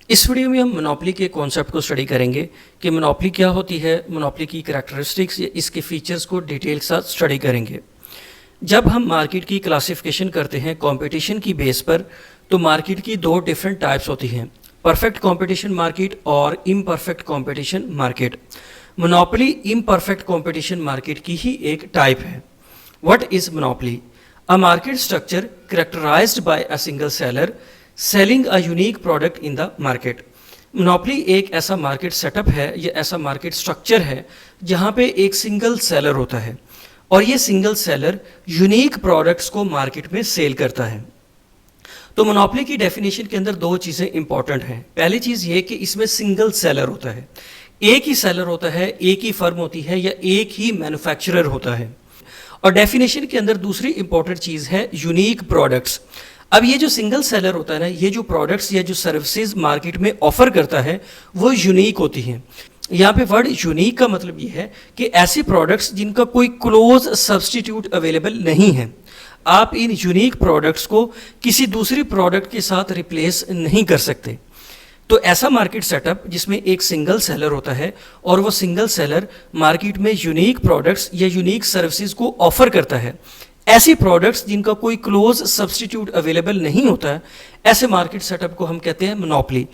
इस वीडियो में हम मोनोपोली के कॉन्सेप्ट को स्टडी करेंगे कि मोनोपोली क्या होती है, मोनोपोली की करैक्टरिस्टिक्स या इसके फीचर्स को डिटेल के साथ स्टडी करेंगे। जब हम मार्केट की क्लासिफिकेशन करते हैं कंपटीशन की बेस पर, तो मार्केट की दो डिफरेंट टाइप्स होती हैं, परफेक्ट कंपटीशन मार्केट और imperfect competition market. Monopoly imperfect competition market की ही एक टाइप है। What is monopoly? A market structure characterized by a single seller selling a unique product in the market। Monopoly एक ऐसा market setup है या ऐसा market structure है जहाँ पे एक सिंगल सेलर होता है और ये सिंगल सेलर यूनिक प्रोडक्ट्स को मार्केट में सेल करता है। तो मोनोपोली की डेफिनेशन के अंदर दो चीज़ें इंपॉर्टेंट हैं। पहली चीज़ ये कि इसमें सिंगल सेलर होता है, एक ही सेलर होता है, एक ही फर्म होती है या एक ही मैन्युफैक्चरर होता है। और डेफिनेशन के अंदर दूसरी इंपॉर्टेंट चीज़ है यूनिक प्रोडक्ट्स। अब ये जो सिंगल सेलर होता है ना, ये जो प्रोडक्ट्स या जो सर्विसेज मार्केट में ऑफर करता है वो यूनिक होती हैं। यहाँ पे वर्ड यूनिक का मतलब ये है कि ऐसे प्रोडक्ट्स जिनका कोई क्लोज सब्स्टिट्यूट अवेलेबल नहीं है। आप इन यूनिक प्रोडक्ट्स को किसी दूसरी प्रोडक्ट के साथ रिप्लेस नहीं कर सकते। तो ऐसा मार्केट सेटअप जिसमें एक सिंगल सेलर होता है और वो सिंगल सेलर मार्केट में यूनिक प्रोडक्ट्स या यूनिक सर्विसेज को ऑफर करता है, ऐसी प्रोडक्ट्स जिनका कोई क्लोज सब्स्टिट्यूट अवेलेबल नहीं होता है, ऐसे मार्केट सेटअप को हम कहते हैं मोनोपोली।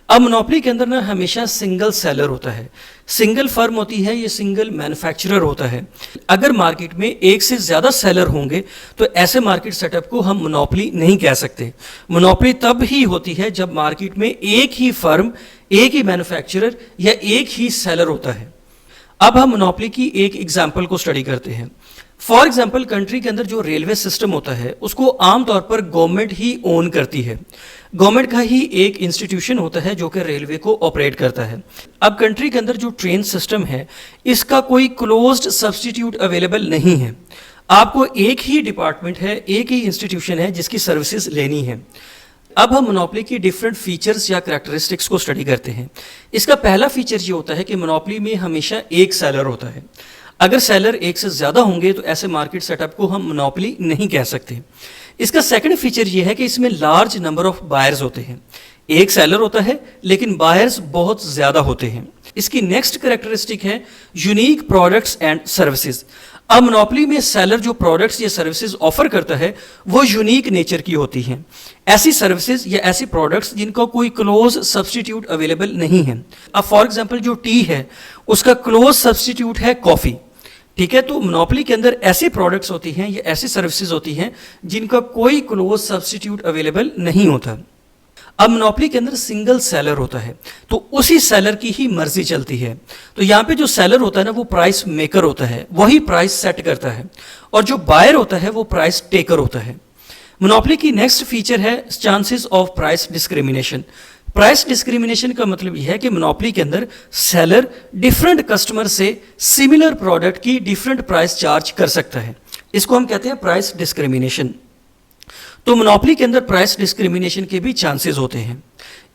अब मोनोपोली के अंदर ना हमेशा सिंगल सेलर होता है, सिंगल फर्म होती है, ये सिंगल मैन्युफैक्चरर होता है। अगर मार्केट में एक से ज़्यादा सेलर होंगे तो ऐसे मार्केट सेटअप को हम मोनोपोली नहीं कह सकते। मोनोपोली तब ही होती है जब मार्केट में एक ही फर्म, एक ही मैन्युफैक्चरर या एक ही सेलर होता है। अब हम मोनोपोली की एक एग्जाम्पल को स्टडी करते हैं। फॉर एग्जाम्पल, कंट्री के अंदर जो रेलवे सिस्टम होता है उसको आमतौर पर गवर्नमेंट ही ओन करती है। गवर्नमेंट का ही एक इंस्टीट्यूशन होता है जो कि रेलवे को ऑपरेट करता है। अब कंट्री के अंदर जो ट्रेन सिस्टम है इसका कोई क्लोज्ड सब्स्टिट्यूट अवेलेबल नहीं है। आपको एक ही डिपार्टमेंट है, एक ही इंस्टीट्यूशन है जिसकी सर्विसेज लेनी है। अब हम मोनोपोली की डिफरेंट फीचर्स या करैक्टरिस्टिक्स को स्टडी करते हैं। इसका पहला फीचर ये होता है कि मोनोपोली में हमेशा एक सेलर होता है। अगर सेलर एक से ज़्यादा होंगे तो ऐसे मार्केट सेटअप को हम मोनोपोली नहीं कह सकते। इसका सेकंड फीचर ये है कि इसमें लार्ज नंबर ऑफ बायर्स होते हैं। एक सेलर होता है लेकिन बायर्स बहुत ज़्यादा होते हैं। इसकी नेक्स्ट करैक्टरिस्टिक है यूनिक प्रोडक्ट्स एंड सर्विसेज। अब मोनोपोली में सेलर जो प्रोडक्ट्स या सर्विसेज ऑफर करता है वो यूनिक नेचर की होती हैं, ऐसी सर्विसेज या ऐसी प्रोडक्ट्स जिनका कोई क्लोज सब्स्टिट्यूट अवेलेबल नहीं है। अब फॉर एग्जांपल जो टी है उसका क्लोज सब्स्टिट्यूट है कॉफ़ी, ठीक है। तो मोनोपोली के अंदर ऐसी प्रोडक्ट्स होती हैं या ऐसी सर्विसेज होती हैं जिनका कोई क्लोज सब्स्टिट्यूट अवेलेबल नहीं होता। अब मोनोपोली के अंदर सिंगल सेलर होता है तो उसी सेलर की ही मर्जी चलती है। तो यहाँ पे जो सेलर होता है ना वो प्राइस मेकर होता है, वही प्राइस सेट करता है, और जो बायर होता है वो प्राइस टेकर होता है। मोनोपोली की नेक्स्ट फीचर है chances of price discrimination. Price discrimination का मतलब यह है कि मोनोपोली के अंदर सेलर डिफरेंट कस्टमर से सिमिलर प्रोडक्ट की डिफरेंट प्राइस चार्ज कर सकता है। इसको हम कहते हैं प्राइस डिस्क्रिमिनेशन। तो मोनोपोली के अंदर प्राइस डिस्क्रिमिनेशन के भी चांसेस होते हैं।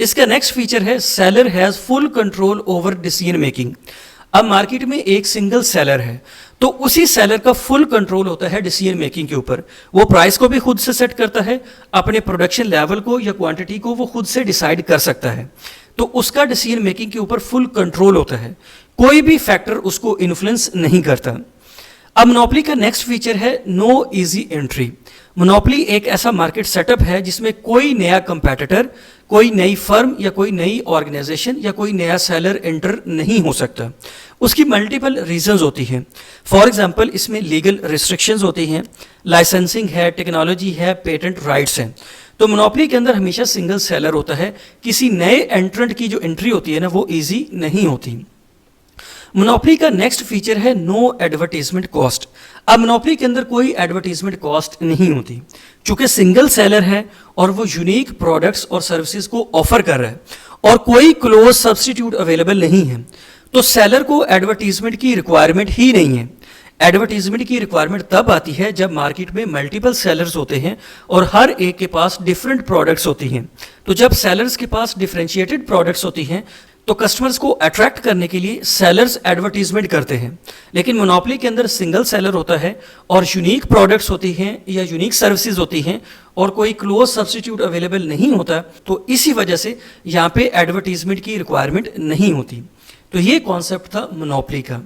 इसका नेक्स्ट फीचर है seller has full control over decision making. अब मार्केट में एक सिंगल सेलर है तो उसी सेलर का फुल कंट्रोल होता है डिसीजन मेकिंग के ऊपर। वो प्राइस को भी खुद से सेट करता है, अपने प्रोडक्शन लेवल को या क्वांटिटी को वो खुद से डिसाइड कर सकता है। तो उसका डिसीजन मेकिंग के ऊपर फुल कंट्रोल होता है, कोई भी फैक्टर उसको इन्फ्लुएंस नहीं करता। अब मोनोपोली का नेक्स्ट फीचर है नो इजी एंट्री। मोनोपोली एक ऐसा मार्केट सेटअप है जिसमें कोई नया कंपैटिटर, कोई नई फर्म या कोई नई ऑर्गेनाइजेशन या कोई नया सेलर एंटर नहीं हो सकता। उसकी मल्टीपल रीजंस होती हैं। फॉर एग्जांपल, इसमें लीगल रिस्ट्रिक्शंस होती हैं, लाइसेंसिंग है, टेक्नोलॉजी है, पेटेंट राइट्स हैं। तो मोनोपोली के अंदर हमेशा सिंगल सेलर होता है, किसी नए एंट्रेंट की जो एंट्री होती है ना वो ईजी नहीं होती। मोनोपोली का नेक्स्ट फीचर है नो एडवर्टीजमेंट कॉस्ट। अब मोनोपोली के अंदर कोई एडवर्टीजमेंट कॉस्ट नहीं होती, चूंकि सिंगल सेलर है और वो यूनिक प्रोडक्ट्स और सर्विसेज को ऑफर कर रहा है और कोई क्लोज सब्स्टिट्यूट अवेलेबल नहीं है, तो सेलर को एडवर्टीजमेंट की रिक्वायरमेंट ही नहीं है। एडवर्टीजमेंट की रिक्वायरमेंट तब आती है जब मार्केट में मल्टीपल सेलर्स होते हैं और हर एक के पास डिफरेंट प्रोडक्ट्स होती हैं। तो जब सेलर्स के पास डिफरेंशिएटेड प्रोडक्ट्स होती हैं तो कस्टमर्स को अट्रैक्ट करने के लिए सेलर्स एडवर्टीजमेंट करते हैं। लेकिन मोनोपोली के अंदर सिंगल सेलर होता है और यूनिक प्रोडक्ट्स होती हैं या यूनिक सर्विसेज होती हैं, और कोई क्लोज सब्स्टिट्यूट अवेलेबल नहीं होता, तो इसी वजह से यहाँ पे एडवर्टीजमेंट की रिक्वायरमेंट नहीं होती। तो ये कॉन्सेप्ट था मोनोपोली का।